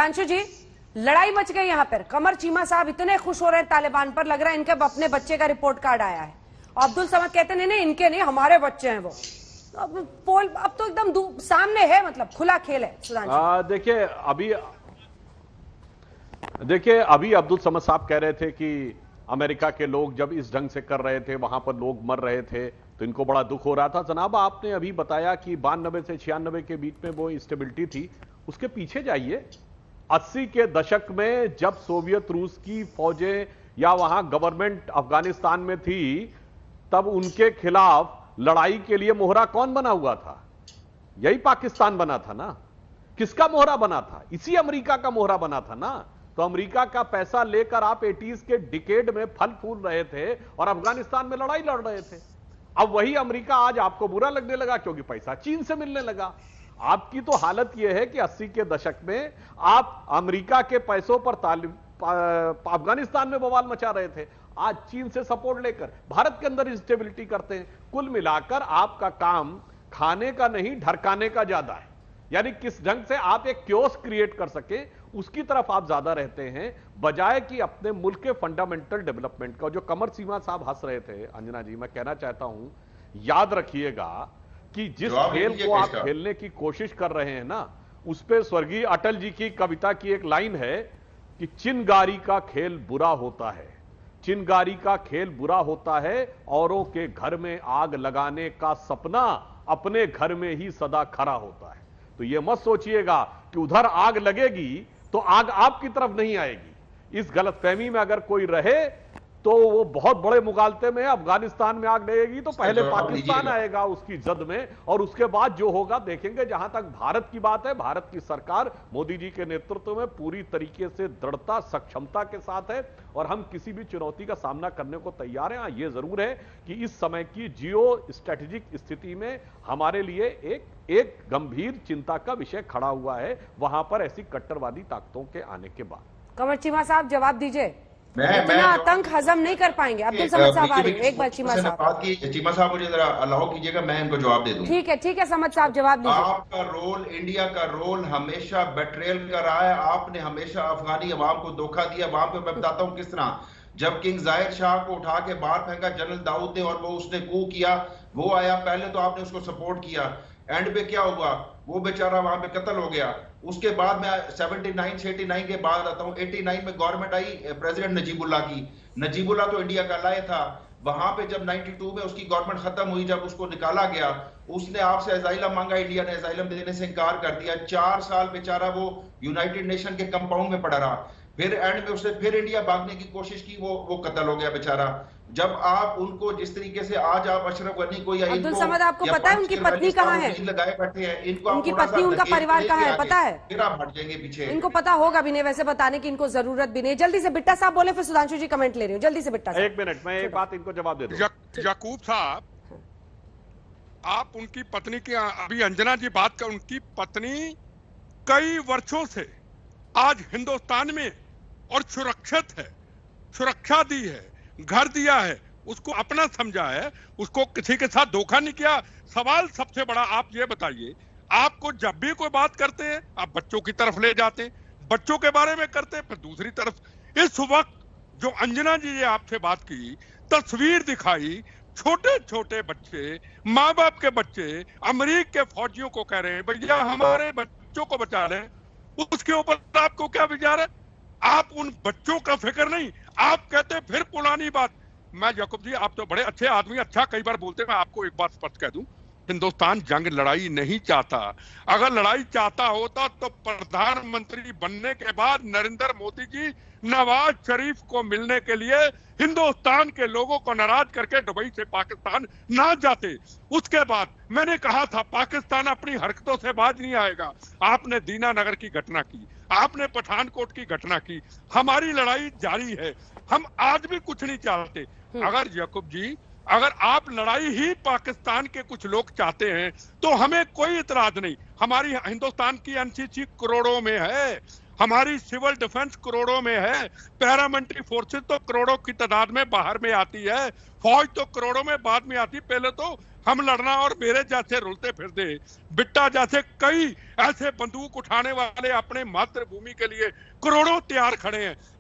सुधांशु जी, लड़ाई मच गई यहाँ पर। कमर चीमा साहब इतने खुश हो रहे हैं तालिबान पर, लग रहा है इनके अपने बच्चे का रिपोर्ट कार्ड आया है। अब्दुल समद कहते नहीं नहीं इनके नहीं, हमारे बच्चे हैं वो। अब पोल अब तो एकदम सामने है, मतलब खुला खेल है। सुधांशु देखिए अभी अब्दुल समद साहब कह रहे थे कि अमेरिका के लोग जब इस ढंग से कर रहे थे, वहां पर लोग मर रहे थे, तो इनको बड़ा दुख हो रहा था। जनाब आपने अभी बताया कि 92 से 96 के बीच में वो स्टेबिलिटी थी। उसके पीछे जाइए, 80 के दशक में जब सोवियत रूस की फौजें या वहां गवर्नमेंट अफगानिस्तान में थी, तब उनके खिलाफ लड़ाई के लिए मोहरा कौन बना हुआ था? यही पाकिस्तान बना था ना। किसका मोहरा बना था? इसी अमेरिका का मोहरा बना था ना। तो अमेरिका का पैसा लेकर आप 80s के डिकेड में फल फूल रहे थे और अफगानिस्तान में लड़ाई लड़ रहे थे। अब वही अमेरिका आज आपको बुरा लगने लगा क्योंकि पैसा चीन से मिलने लगा। आपकी तो हालत यह है कि 80 के दशक में आप अमेरिका के पैसों पर अफगानिस्तान में बवाल मचा रहे थे, आज चीन से सपोर्ट लेकर भारत के अंदर इंस्टेबिलिटी करते हैं। कुल मिलाकर आपका काम खाने का नहीं, ढरकाने का ज्यादा है। यानी किस ढंग से आप एक क्योस क्रिएट कर सके, उसकी तरफ आप ज्यादा रहते हैं, बजाय कि अपने मुल्क के फंडामेंटल डेवलपमेंट का। जो कमर सीमा साहब हंस रहे थे, अंजना जी, मैं कहना चाहता हूं, याद रखिएगा कि जिस खेल को आप खेलने की कोशिश कर रहे हैं ना, उस पर स्वर्गीय अटल जी की कविता की एक लाइन है कि चिनगारी का खेल बुरा होता है, चिनगारी का खेल बुरा होता है, औरों के घर में आग लगाने का सपना अपने घर में ही सदा खरा होता है। तो यह मत सोचिएगा कि उधर आग लगेगी तो आग आपकी तरफ नहीं आएगी। इस गलतफहमी में अगर कोई रहे तो वो बहुत बड़े मुगालते में, अफगानिस्तान में आग लगेगी तो पहले पाकिस्तान आएगा उसकी जद में, और उसके बाद जो होगा देखेंगे। जहां तक भारत की बात है, भारत की सरकार मोदी जी के नेतृत्व में पूरी तरीके से दृढ़ता एक के साथ है और हम किसी भी चुनौती का सामना करने को तैयार हैं। यह जरूर है कि इस समय की जियो स्ट्रेटेजिक स्थिति में हमारे लिए एक गंभीर चिंता का विषय खड़ा हुआ है, वहां पर ऐसी कट्टरवादी ताकतों के आने के बाद। कमर चीमा साहब जवाब दीजिए। इतना आतंक हजम नहीं कर पाएंगे। अब्दुल समद साहब आ रही है, एक बार चीमा साहब। चीमा साहब मुझे जरा अलाउ कीजिएगा, मैं इनको जवाब दे दूं। ठीक है समद साहब जवाब दीजिए। आपका रोल, इंडिया का रोल हमेशा बेट्रेयल का रहा है। आपने हमेशा अफगानी अवाम को धोखा दिया। वहां पे मैं बताता हूँ किस तरह, जब किंग जायद शाह को उठा के बाहर फेंका जनरल दाऊद ने और वो उसने कू किया, वो आया, पहले तो आपने उसको सपोर्ट किया, एंड पे क्या हुआ, वो बेचारा वहां पे कत्ल हो गया। उसके बाद मैं 79 से 89 के बाद आता हूं। 89 में गवर्नमेंट आई प्रेसिडेंट नजीबुल्लाह की। नजीबुल्लाह तो इंडिया का लाए था। वहां पे जब 92 में उसकी गवर्नमेंट खत्म हुई, जब उसको निकाला गया, उसने आपसे अजाइलम मांगा, इंडिया ने अजाइलम देने से इनकार कर दिया। 4 साल बेचारा वो यूनाइटेड नेशन के कंपाउंड में पड़ा रहा। फिर एंड में उसने फिर इंडिया भागने की कोशिश की, वो कत्ल हो गया बेचारा। जब आप उनको जिस तरीके से आज आप अशरफ गनी को या अब्दुल समद, आपको पता है उनकी पत्नी कहाँ है? लगाए बैठे हैं इनको, उनकी पत्नी, उनका परिवार कहाँ है पता है? फिर आप हट जाएंगे पीछे। इनको पता होगा भी नहीं वैसे बताने की, इनको जरूरत भी नहीं। जल्दी से बिट्टा साहब बोले, फिर सुधांशु जी कमेंट ले रही हूँ। जल्दी से बिट्टा साहब। एक मिनट, मैं एक बात इनको जवाब दे दूं। याकूब साहब, आप उनकी पत्नी की, अभी अंजना जी बात कर, उनकी पत्नी कई वर्षों से आज हिंदुस्तान में और सुरक्षित है, सुरक्षा दी है, घर दिया है, उसको अपना समझा है, उसको किसी के साथ धोखा नहीं किया। सवाल सबसे बड़ा आप ये बताइए, आपको जब भी कोई बात करते हैं आप बच्चों की तरफ ले जाते हैं, बच्चों के बारे में करते हैं, फिर दूसरी तरफ इस वक्त जो अंजना जी ने आपसे बात की, तस्वीर दिखाई, छोटे छोटे बच्चे, माँ बाप के बच्चे अमेरिका के फौजियों को कह रहे हैं भैया हमारे बच्चों को बचा लें, उसके ऊपर आपको क्या विचार है? आप उन बच्चों का फिक्र नहीं, आप कहते फिर पुरानी बात। मैं याकूब जी, आप तो बड़े अच्छे आदमी, अच्छा कई बार बोलते, मैं आपको एक बात स्पष्ट कह दूं, हिंदुस्तान जंग लड़ाई नहीं चाहता। अगर लड़ाई चाहता होता तो प्रधानमंत्री बनने के बाद नरेंद्र मोदी जी नवाज शरीफ को मिलने के लिए हिंदुस्तान के लोगों को नाराज करके दुबई से पाकिस्तान ना जाते। उसके बाद मैंने कहा था पाकिस्तान अपनी हरकतों से बाज नहीं आएगा। आपने दीनानगर की घटना की, आपने पठानकोट की घटना की, हमारी लड़ाई जारी है, हम आज भी कुछ नहीं चाहते। अगर याकूब जी, अगर आप लड़ाई ही पाकिस्तान के कुछ लोग चाहते हैं तो हमें कोई इतराज नहीं। हमारी हिंदुस्तान की एनसीसी करोड़ों में है, हमारी सिविल डिफेंस करोड़ों में है, पैरामिलिट्री फोर्सेस तो करोड़ों की तादाद में बाहर में आती है, फौज तो करोड़ों में बाद में आती। पहले तो हम लड़ना, और मेरे जैसे रुलते फिरते बिट्टा जैसे कई ऐसे बंदूक उठाने वाले अपने मातृभूमि के लिए करोड़ों तैयार खड़े हैं।